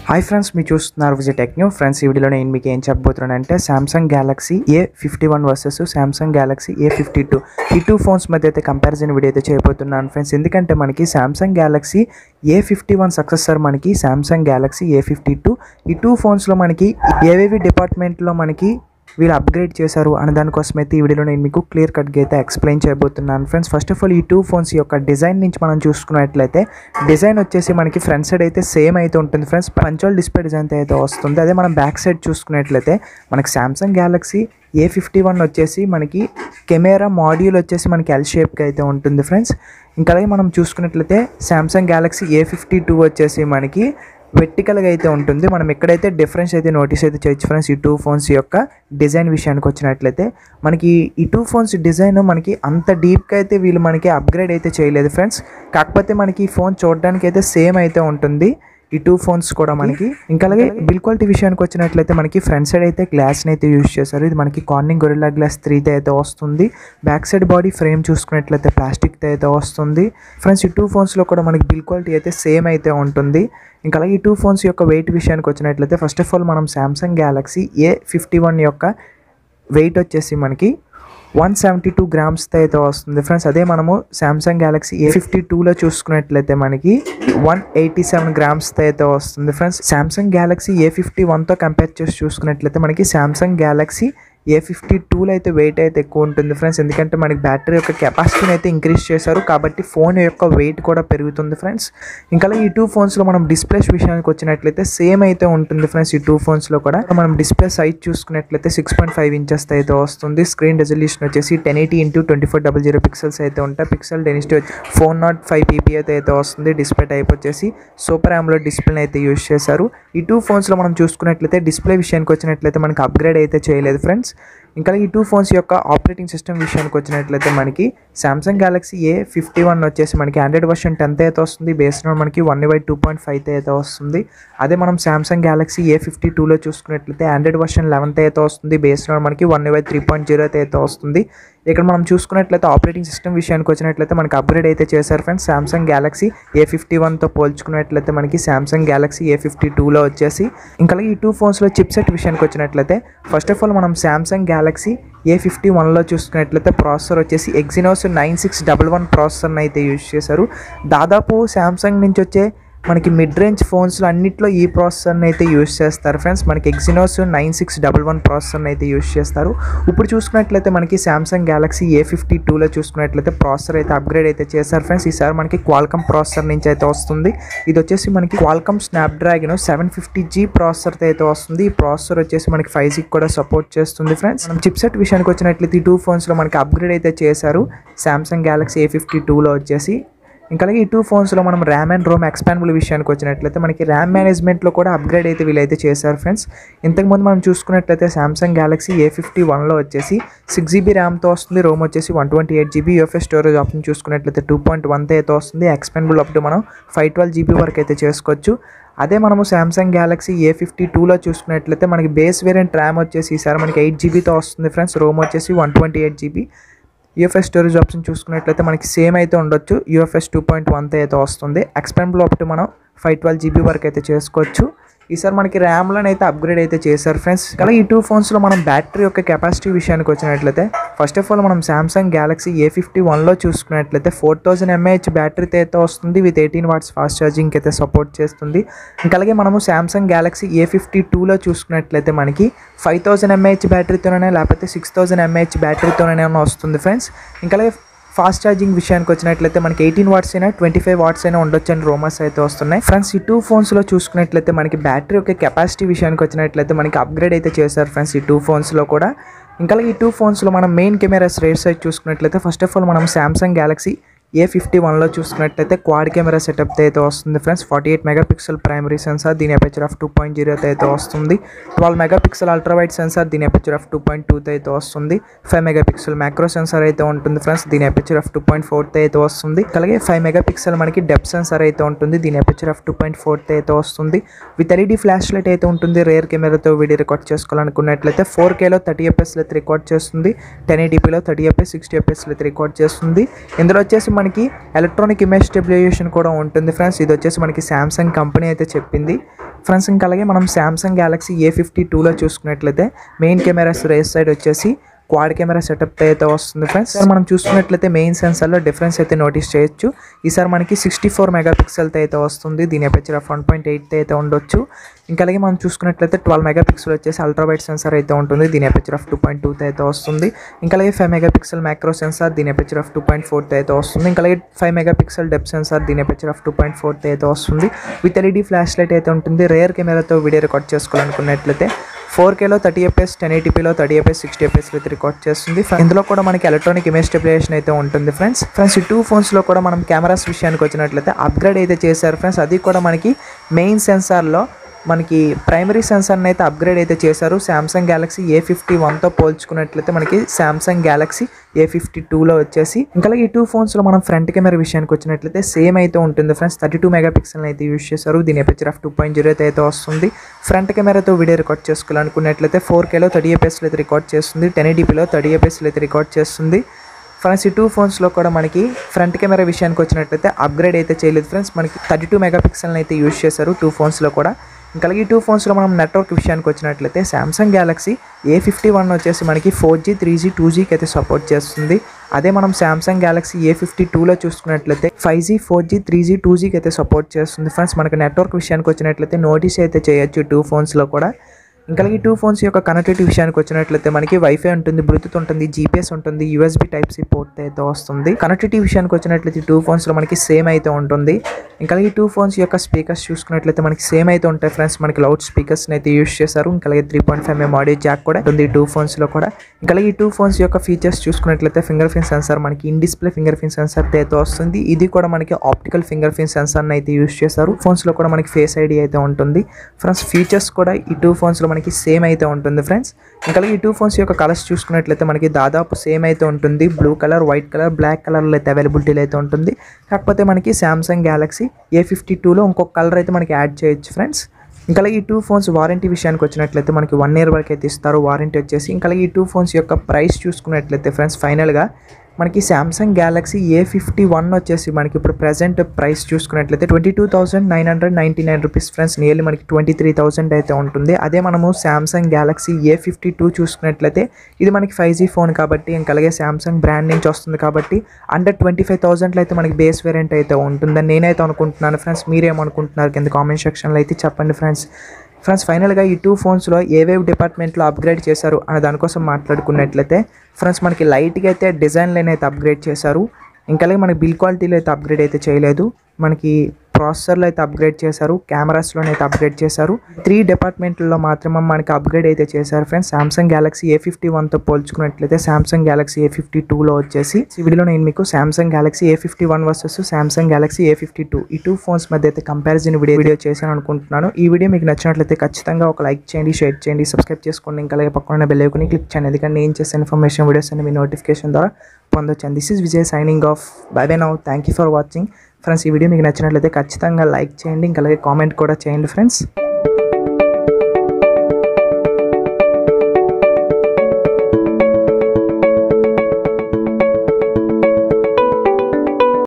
Hi friends, మీరు చూస్తున్నారు Vijay tech new. Friends, ఈ వీడియోలో నేను మీకు ఏం చెప్పబోతున్నానంటే Samsung Galaxy A51 versus Samsung Galaxy A52 ఈ టూ ఫోన్స్ మధ్య అయితే కంపారిజన్ వీడియో అయితే చేయబోతున్నాను ఫ్రెండ్స్. ఎందుకంటే మనకి సామ్సంగ్ గ్యాలక్సీ A51 సక్సెసర్ మనకి సామ్సంగ్ గ్యాలక్సీ A52 ఈ టూ ఫోన్స్లో మనకి ఏవేవి డిపార్ట్మెంట్లో మనకి వీళ్ళు అప్గ్రేడ్ చేశారు అనే దానికోసం అయితే ఈ వీడియోలో నేను మీకు క్లియర్ కట్గా అయితే ఎక్స్ప్లెయిన్ చేయబోతున్నాను ఫ్రెండ్స్. ఫస్ట్ ఆఫ్ ఆల్ ఈ టూ ఫోన్స్ యొక్క డిజైన్ నుంచి మనం చూసుకున్నట్లయితే డిజైన్ వచ్చేసి మనకి ఫ్రంట్ సైడ్ అయితే సేమ్ అయితే ఉంటుంది ఫ్రెండ్స్. పంచోల్ డిస్ప్లే డిజైన్ అయితే వస్తుంది. అదే మనం బ్యాక్ సైడ్ చూసుకున్నట్లయితే మనకి సామ్సంగ్ గ్యాలక్సీ A51 వచ్చేసి మనకి కెమెరా మాడ్యూల్ వచ్చేసి మనకి ఎల్ షేప్కి అయితే ఉంటుంది ఫ్రెండ్స్. ఇంకా అలాగే మనం చూసుకున్నట్లయితే సామ్సంగ్ గ్యాలక్సీ A52 వచ్చేసి మనకి వెర్టికల్గా అయితే ఉంటుంది. మనం ఎక్కడైతే డిఫరెన్స్ అయితే నోటీస్ అయితే చేయొచ్చు ఫ్రెండ్స్. ఈ టూ ఫోన్స్ యొక్క డిజైన్ విషయానికి వచ్చినట్లయితే మనకి ఈ టూ ఫోన్స్ డిజైన్ మనకి అంత డీప్గా అయితే వీళ్ళు మనకి అప్గ్రేడ్ అయితే చేయలేదు ఫ్రెండ్స్. కాకపోతే మనకి ఈ ఫోన్ చూడడానికి అయితే సేమ్ అయితే ఉంటుంది ఈ టూ ఫోన్స్ కూడా మనకి. ఇంకా అలాగే బిల్ క్వాలిటీ విషయానికి వచ్చినట్లయితే మనకి ఫ్రంట్ సైడ్ అయితే గ్లాస్ని అయితే యూజ్ చేశారు. ఇది మనకి కార్నింగ్ గొరిల్లా గ్లాస్ 3తో అయితే వస్తుంది. బ్యాక్ సైడ్ బాడీ ఫ్రేమ్ చూసుకున్నట్లయితే ప్లాస్టిక్తో అయితే వస్తుంది ఫ్రెండ్స్. ఈ టూ ఫోన్స్లో కూడా మనకి బిల్ క్వాలిటీ అయితే సేమ్ అయితే ఉంటుంది. ఇంకా అలాగే ఈ టూ ఫోన్స్ యొక్క వెయిట్ విషయానికి వచ్చినట్లయితే ఫస్ట్ ఆఫ్ ఆల్ మనం సామ్సంగ్ గ్యాలక్సీ A51 యొక్క వెయిట్ వచ్చేసి మనకి 172 గ్రామ్స్తో అయితే వస్తుంది ఫ్రెండ్స్. అదే మనము సామ్సంగ్ గ్యాలక్సీ A52లో చూసుకున్నట్లయితే మనకి 187 గ్రామ్స్తో అయితే వస్తుంది ఫ్రెండ్స్. సామ్సంగ్ గ్యాలక్సీ A51తో కంపేర్ చేసి చూసుకున్నట్లయితే మనకి సామ్సంగ్ గ్యాలక్సీ A52లో అయితే వెయిట్ అయితే ఎక్కువ ఉంటుంది ఫ్రెండ్స్. ఎందుకంటే మనకి బ్యాటరీ యొక్క కెపాసిటీని అయితే ఇంక్రీజ్ చేశారు కాబట్టి ఫోన్ యొక్క వెయిట్ కూడా పెరుగుతుంది ఫ్రెండ్స్. ఇంకా ఈ టూ ఫోన్స్లో మనం డిస్ప్లేస్ విషయానికి వచ్చినట్లయితే సేమ్ అయితే ఉంటుంది ఫ్రెండ్స్. ఈ టూ ఫోన్స్లో కూడా మనం డిస్ప్లే సైజ్ చూసుకున్నట్లయితే 6.5 ఇంచెస్ అయితే వస్తుంది. స్క్రీన్ రెజల్యూషన్ వచ్చేసి 1080x2400 పిక్సెల్స్ అయితే ఉంటాయి. పిక్సెల్ డెన్సిటీ వచ్చి 405 ppi అయితే వస్తుంది. డిస్ప్లే టైప్ వచ్చేసి సూపర్ AMOLED డిస్ప్లేని అయితే యూజ్ చేశారు. ఈ టూ ఫోన్స్లో మనం చూసుకున్నట్లయితే డిస్ప్లే విషయానికి వచ్చినట్లయితే మనకి అప్గ్రేడ్ అయితే చేయలేదు ఫ్రెండ్స్. ఇంకా ఈ టూ ఫోన్స్ యొక్క ఆపరేటింగ్ సిస్టమ్ విషయానికి వచ్చినట్లయితే మనకి సామ్సంగ్ గ్యాలక్సీ A51 వచ్చేసి మనకి ఆండ్రాయిడ్ వర్షన్ 10 అయితే వస్తుంది. బేస్ నోడ్ మనకి 1UI 2.5 అయితే వస్తుంది. అదే మనం సామ్సంగ్ గ్యాలక్సీ A52లో చూసుకున్నట్లయితే ఆండ్రాయిడ్ వర్షన్ 11 అయితే వస్తుంది. బేస్ నోడ్ మనకి 1UI 3.0 అయితే వస్తుంది. ఇక్కడ మనం చూసుకున్నట్లయితే ఆపరేటింగ్ సిస్టమ్ విషయానికి వచ్చినట్లయితే మనకి అప్గ్రేడ్ అయితే చేశారు ఫ్రెండ్స్. సామ్సంగ్ గ్యాలక్సీ A51తో పోల్చుకున్నట్లయితే మనకి సామ్సంగ్ గ్యాలక్సీ A52లో వచ్చేసి ఇంకా ఈ టూ ఫోన్స్లో చిప్సెట్ విషయానికి వచ్చినట్లయితే ఫస్ట్ ఆఫ్ ఆల్ మనం సామ్సంగ్ గ్యాలక్సీ A51లో చూసుకున్నట్లయితే ప్రాసెసర్ వచ్చేసి Exynos 9611 ప్రాసెసర్ని అయితే యూజ్ చేశారు. దాదాపు సామ్సంగ్ నుంచి వచ్చే మనకి మిడ్ రేంజ్ ఫోన్స్లో అన్నింటిలో ఈ ప్రాసెసర్ని అయితే యూజ్ చేస్తారు ఫ్రెండ్స్. మనకి Exynos 9611 ప్రాసెసర్ని అయితే యూజ్ చేస్తారు. ఇప్పుడు చూసుకున్నట్లయితే మనకి సామ్సంగ్ గ్యాలక్సీ A52లో చూసుకున్నట్లయితే ప్రాసెసర్ అయితే అప్గ్రేడ్ అయితే చేశారు ఫ్రెండ్స్. ఈసారి మనకి క్వాల్కమ్ ప్రాసెసర్ నుంచి అయితే వస్తుంది. ఇది వచ్చేసి మనకి క్వాల్కమ్ స్నాప్డ్రాగన్ 750G ప్రాసెసర్ అయితే వస్తుంది. ఈ ప్రాసెసర్ వచ్చేసి మనకి 5G కూడా సపోర్ట్ చేస్తుంది ఫ్రెండ్స్. మనం చిప్సెట్ విషయానికి వచ్చినట్లయితే ఈ టూ ఫోన్స్లో మనకి అప్గ్రేడ్ అయితే చేశారు సామ్సంగ్ గ్యాలక్సీ A52లో వచ్చేసి. ఇంకా అలాగే ఈ టూ ఫోన్స్లో మనం ర్యామ్ అండ్ రోమ్ ఎక్స్పాండబుల్ విషయానికి వచ్చినట్లయితే మనకి ర్యామ్ మేనేజ్మెంట్లో కూడా అప్గ్రేడ్ అయితే వీళ్ళైతే చేశారు ఫ్రెండ్స్. ఇంతకుముందు మనం చూసుకున్నట్లయితే సామ్సంగ్ గ్యాలక్సీ A51లో వచ్చేసి 6GB ర్యామ్తో వస్తుంది. రోమ్ వచ్చేసి 128GB. UFS స్టోరేజ్ ఆప్షన్ చూసుకున్నట్లయితే 2.1 అయితే వస్తుంది. ఎక్స్పాండబుల్ అప్ టు మనం 512GB వరకు అయితే చేసుకోవచ్చు. అదే మనము సామ్సంగ్ గ్యాలక్సీ A52లో చూసుకున్నట్లయితే మనకి బేస్ వేరియంట్ ర్యామ్ వచ్చేసి ఈసారి మనకి 8GBతో వస్తుంది ఫ్రెండ్స్. రోమ్ వచ్చేసి 128GB. UFS స్టోరేజ్ ఆప్షన్ చూసుకున్నట్లయితే మనకి సేమ్ అయితే ఉండొచ్చు. UFS 2.1 అయితే వస్తుంది. ఎక్స్పాండబుల్ అప్ టు మనం 512GB వరకు అయితే చేసుకోవచ్చు. ఈసారి మనకి ర్యామ్లను అయితే అప్గ్రేడ్ అయితే చేశారు ఫ్రెండ్స్. అలాగే ఈ టూ ఫోన్స్లో మనం బ్యాటరీ యొక్క కెపాసిటీ విషయానికి వచ్చినట్లయితే ఫస్ట్ ఆఫ్ ఆల్ మనం సామ్సంగ్ గ్యాలక్సీ A51లో చూసుకున్నట్లయితే 4000 mAh బ్యాటరీతో అయితే వస్తుంది. విత్ 18 watts ఫాస్ట్ ఛార్జింగ్ అయితే సపోర్ట్ చేస్తుంది. ఇంకా అలాగే మనము సామ్సంగ్ గ్యాలక్సీ A52లో చూసుకున్నట్లయితే మనకి 5000 mAh బ్యాటరీతోనే లేకపోతే 6000 mAh బ్యాటరీతోనే వస్తుంది ఫ్రెండ్స్. ఇంకా అలాగే ఫాస్ట్ ఛార్జింగ్ విషయానికి వచ్చినట్లయితే మనకి 18 watts అయినా 25 watts అయినా ఉండొచ్చు అని రూమర్స్ అయితే వస్తున్నాయి ఫ్రెండ్స్. ఈ టూ ఫోన్స్లో చూసుకున్నట్లయితే మనకి బ్యాటరీ యొక్క కెపాసిటీ విషయానికి వచ్చినట్లయితే మనకి అప్గ్రేడ్ అయితే చేశారు ఫ్రెండ్స్ ఈ టూ ఫోన్స్లో కూడా. ఇంకా ఈ టూ ఫోన్స్లో మనం మెయిన్ కెమెరాస్ రేట్ సైజ్ చూసుకున్నట్లయితే ఫస్ట్ ఆఫ్ ఆల్ మనం సామ్సంగ్ గ్యాలక్సీ A51లో చూసుకున్నట్లయితే క్వాడ్ కెమెరా సెటప్ అయితే వస్తుంది ఫ్రెండ్స్. 48 మెగాపిక్సెల్ ప్రైమరీ సెన్సార్, దీని అపర్చర్ ఆఫ్ 2.0 అయితే వస్తుంది. 12 మెగాపిక్సెల్ అల్ట్రా వైడ్ సెన్సార్, దీని అపర్చర్ ఆఫ్ 2.2 అయితే వస్తుంది. 5 మెగాపిక్సెల్ మ్యాక్రో సెన్సార్ అయితే ఉంటుంది ఫ్రెండ్స్. దీని అపర్చర్ ఆఫ్ 2.4 అయితే వస్తుంది. అలాగే 5 మెగాపిక్సెల్ మనకి డెప్త్ సెన్సార్ అయితే ఉంటుంది. దీని అపర్చర్ ఆఫ్ 2.4 అయితే వస్తుంది. విత్ LED ఫ్లాష్ లైట్ అయితే ఉంటుంది. రేర్ కెమెరాతో వీడియో రికార్డ్ చేసుకోవాలనుకున్నట్లయితే 4Kలో 30fps అయితే రికార్డ్ చేస్తుంది. 1080pలో 30fps 60fps అయితే రికార్డ్ చేస్తుంది. ఇందులో వచ్చేసి మనకి ఎలక్ట్రానిక్ ఇమేజ్ స్టెబిలైజేషన్ కూడా ఉంటుంది ఫ్రెండ్స్. ఇది వచ్చేసి మనకి సామ్సంగ్ కంపెనీ అయితే చెప్పింది. ఫ్రెండ్స్ ఇంకా అలాగే మనం సామ్సంగ్ గ్యాలక్సీ A52లో చూసుకున్నట్లయితే మెయిన్ కెమెరాస్ రేస్ సైడ్ వచ్చేసి క్వాడ్ కెమెరా సెటప్ అయితే వస్తుంది ఫ్రెండ్స్. మనం చూసుకున్నట్లయితే మెయిన్ సెన్సార్లో డిఫరెన్స్ అయితే నోటీస్ చేయొచ్చు. ఈసారి మనకి 64 మెగాపిక్సెల్తో అయితే వస్తుంది. దీని అపర్చర్ 1.8 అయితే ఉండొచ్చు. ఇంకా అలాగే మనం చూసుకున్నట్లయితే 12 మెగాపిక్సెల్ వచ్చేసి అల్ట్రా వైడ్ సెన్సార్ అయితే ఉంటుంది. దీని అపర్చర్ 2.2 అయితే వస్తుంది. ఇంకా అలాగే 5 మెగాపిక్సెల్ మ్యాక్రో సెన్సార్ దీని అపర్చర్ 2.4 అయితే వస్తుంది. ఇంకా అలాగే 5 మెగాపిక్సెల్ డెప్త్ సెన్సార్ దీని అపర్చర్ 2.4 అయితే వస్తుంది. విత్ ఎల్ఈడి ఫ్లాష్ లైట్ అయితే ఉంటుంది. రేర్ కెమెరాతో వీడియో రికార్డ్ చేసుకోవాలనుకున్నట్లయితే 4Kలో 30fps, 1080pలో 30fps, 60fps విత్ రికార్డ్ చేస్తుంది. ఇందులో కూడా మనకి ఎలక్ట్రానిక్ ఇమేజ్ స్టెబిలైజేషన్ అయితే ఉంటుంది ఫ్రెండ్స్. ఈ 2 ఫోన్స్లో కూడా మనం కెమెరాస్ విషయానికి వచ్చినట్లయితే అప్గ్రేడ్ అయితే చేశారు ఫ్రెండ్స్. అది కూడా మనకి మెయిన్ సెన్సార్లో మనకి ప్రైమరీ సెన్సార్ని అయితే అప్గ్రేడ్ అయితే చేశారు. సామ్సంగ్ గ్యాలక్సీ A51తో పోల్చుకున్నట్లయితే మనకి సామ్సంగ్ గ్యాలక్సీ A52లో వచ్చేసి ఇంకా ఈ 2 ఫోన్స్లో మనం ఫ్రంట్ కెమెరా విషయానికి వచ్చినట్లయితే సేమ్ అయితే ఉంటుంది ఫ్రెండ్స్. 32 మెగాపిక్సెల్ని అయితే యూజ్ చేశారు. దీని అపర్చర్ 2.0 అయితే వస్తుంది. ఫ్రంట్ కెమెరాతో వీడియో రికార్డ్ చేసుకోవాలనుకున్నట్లయితే 4Kలో 30fps అయితే రికార్డ్ చేస్తుంది. 1080pలో 30fps అయితే రికార్డ్ చేస్తుంది. ఫ్రెండ్స్ ఈ 2 ఫోన్స్లో కూడా మనకి ఫ్రంట్ కెమెరా విషయానికి వచ్చినట్లయితే అప్గ్రేడ్ అయితే చేయలేదు ఫ్రెండ్స్. మనకి 32 మెగాపిక్సెల్ని అయితే యూజ్ చేశారు 2 ఫోన్స్లో కూడా. ఇంకా ఈ 2 ఫోన్స్లో మనం నెట్వర్క్ విషయానికి వచ్చినట్లయితే సామ్సంగ్ గ్యాలక్సీ A51 వచ్చేసి మనకి 4G, 3G, 2Gకి అయితే సపోర్ట్ చేస్తుంది. అదే మనం సామ్సంగ్ గ్యాలక్సీ A52లో చూసుకున్నట్లయితే 5G, 4G, 3G, 2Gకి అయితే సపోర్ట్ చేస్తుంది ఫ్రెండ్స్. మనకి నెట్వర్క్ విషయానికి వచ్చినట్లయితే నోటీస్ అయితే చేయొచ్చు 2 ఫోన్స్లో కూడా. ఇంకా ఈ 2 ఫోన్స్ యొక్క కనెక్టివిటీ విషయానికి వచ్చినట్లయితే మనకి వైఫై ఉంటుంది, బ్లూటూత్ ఉంటుంది, GPS ఉంటుంది, USB Type-C పోర్ట్ అయితే వస్తుంది. కనెక్టివిటీ విషయానికి వచ్చినట్లయితే 2 ఫోన్స్లో మనకి సేమ్ అయితే ఉంటుంది. ఇంకా ఈ 2 ఫోన్స్ యొక్క స్పీకర్స్ చూసుకున్నట్లయితే మనకి సేమ్ అయితే ఉంటాయి ఫ్రెండ్స్. మనకి లౌడ్ స్పీకర్స్ని అయితే యూస్ చేశారు. ఇంకా 3.5mm ఆడియో జాక్ కూడా ఉంటుంది 2 ఫోన్స్లో కూడా. ఇంకా ఈ 2 ఫోన్స్ యొక్క ఫీచర్స్ చూసుకున్నట్లయితే ఫింగర్ ప్రింట్ సెన్సార్ మనకి in display finger print censor అయితే వస్తుంది. ఇది కూడా మనకి ఆప్టికల్ ఫింగర్ ప్రింట్ సెన్సార్ని అయితే యూస్ చేశారు. ఫోన్స్లో కూడా మనకి ఫేస్ ఐడి అయితే ఉంటుంది ఫ్రెండ్స్. ఫీచర్స్ కూడా ఈ 2 ఫోన్స్లో మనకి సేమ్ అయితే ఉంటుంది ఫ్రెండ్స్. ఇంకా ఈ 2 ఫోన్స్ యొక్క కలర్స్ చూసుకున్నట్లయితే మనకి దాదాపు సేమ్ అయితే ఉంటుంది. Blue colour, white colour, black కలర్లో అయితే అవైలబిలిటీలో అయితే ఉంటుంది. కాకపోతే మనకి సామ్సంగ్ గ్యాలక్సీ A52లో ఇంకొక కలర్ అయితే మనకి యాడ్ చేయొచ్చు ఫ్రెండ్స్. ఇంకా ఈ 2 ఫోన్స్ వారంటీ విషయానికి వచ్చినట్లయితే మనకి 1 year వరకు అయితే ఇస్తారు వారంటీ వచ్చేసి. ఇంకా ఈ 2 ఫోన్స్ యొక్క ప్రైస్ చూసుకున్నట్లయితే ఫ్రెండ్స్ ఫైనల్గా మనకి సామ్సంగ్ గ్యాలక్సీ A51 వచ్చేసి మనకి ఇప్పుడు ప్రజెంట్ ప్రైస్ చూసుకున్నట్లయితే 22,999 రూపీస్ ఫ్రెండ్స్. నియర్లీ మనకి 23,000 అయితే ఉంటుంది. అదే మనము సామ్సంగ్ గ్యాలక్సీ A52 చూసుకున్నట్లయితే ఇది మనకి 5G ఫోన్ కాబట్టి ఇంకా అలాగే సామ్సంగ్ బ్రాండ్ నుంచి వస్తుంది కాబట్టి అండర్ 25,000లో అయితే మనకి బేస్ వేరియంట్ అయితే ఉంటుందని నేనైతే అనుకుంటున్నాను ఫ్రెండ్స్. మీరేమనుకుంటున్నారు కింద కామెంట్ సెక్షన్లో అయితే చెప్పండి ఫ్రెండ్స్. ఫైనల్గా ఈ 2 ఫోన్స్లో ఏవేవి డిపార్ట్మెంట్లో అప్గ్రేడ్ చేశారు అనే దానికోసం మాట్లాడుకున్నట్లయితే ఫ్రెండ్స్ మనకి లైట్గా అయితే డిజైన్లైన్ అయితే అప్గ్రేడ్ చేశారు. ఇంకా మనకి బిల్ క్వాలిటీలో అయితే అప్గ్రేడ్ అయితే చేయలేదు. మనకి ప్రాసెసర్లో అయితే అప్గ్రేడ్ చేశారు, కెమెరాస్లోనే అయితే అప్గ్రేడ్ చేశారు. 3 డిపార్ట్మెంట్లో మాత్రమే మనకి అప్గ్రేడ్ అయితే చేశారు ఫ్రెండ్స్. సామ్సంగ్ గ్యాలక్సీ A51తో పోల్చుకున్నట్లయితే సామ్సంగ్ గ్యాలక్సీ A52లో వచ్చేసి ఈ వీడియోలో నేను మీకు Samsung Galaxy A51 versus Samsung Galaxy A52 ఈ 2 ఫోన్స్ మధ్య అయితే కంపారిజన్ వీడియో చేశాను అనుకుంటున్నాను. ఈ వీడియో మీకు నచ్చినట్లయితే ఖచ్చితంగా ఒక లైక్ చేయండి, షేర్ చేయండి, సబ్స్క్రైబ్ చేసుకోండి. ఇంకా అలాగే పక్కన బెల్ ఐకాన్ని క్లిక్ చేయండి. ఎందుకంటే నేను చేసే ఇన్ఫర్మేషన్ వీడియోస్ అన్ని మీ నోటిఫికేషన్ ద్వారా పొందొచ్చు. This is Vijay signing off. By by now. Thank you for watching friends. ఈ వీడియో మీకు నచ్చినట్లయితే ఖచ్చితంగా లైక్ చేయండి, ఇంకా అలాగే కామెంట్ కూడా చేయండి ఫ్రెండ్స్.